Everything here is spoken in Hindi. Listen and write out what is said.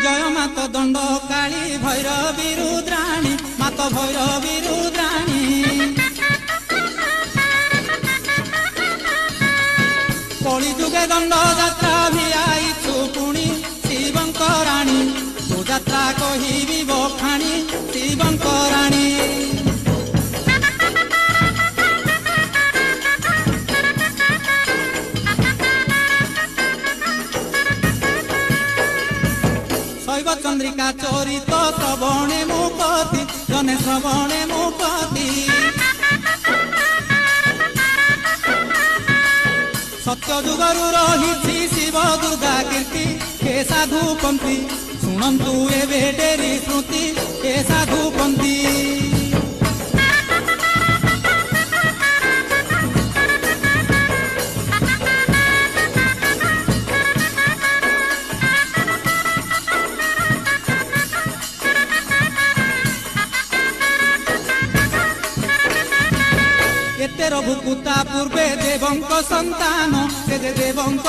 जय मात दंड काली भैरवी रुद्राणी मात भैरवी रुद्राणी कली जुगे दंड जात्रा भी आईछु पुणी शिवंकराणी तू जात्रा कहिबी बखाणी शिवंकराणी शैव चंद्रिका चरित श्रवणे मुपति जने श्रवणे मुपति सत्य जुगरु रही शिव दुर्गा कीर्ति हे साधु पंथी शुणु एबे डेरी स्मृति हे साधु पंथी एते रघुकुता पूर्वे देवंक संतान से देवंक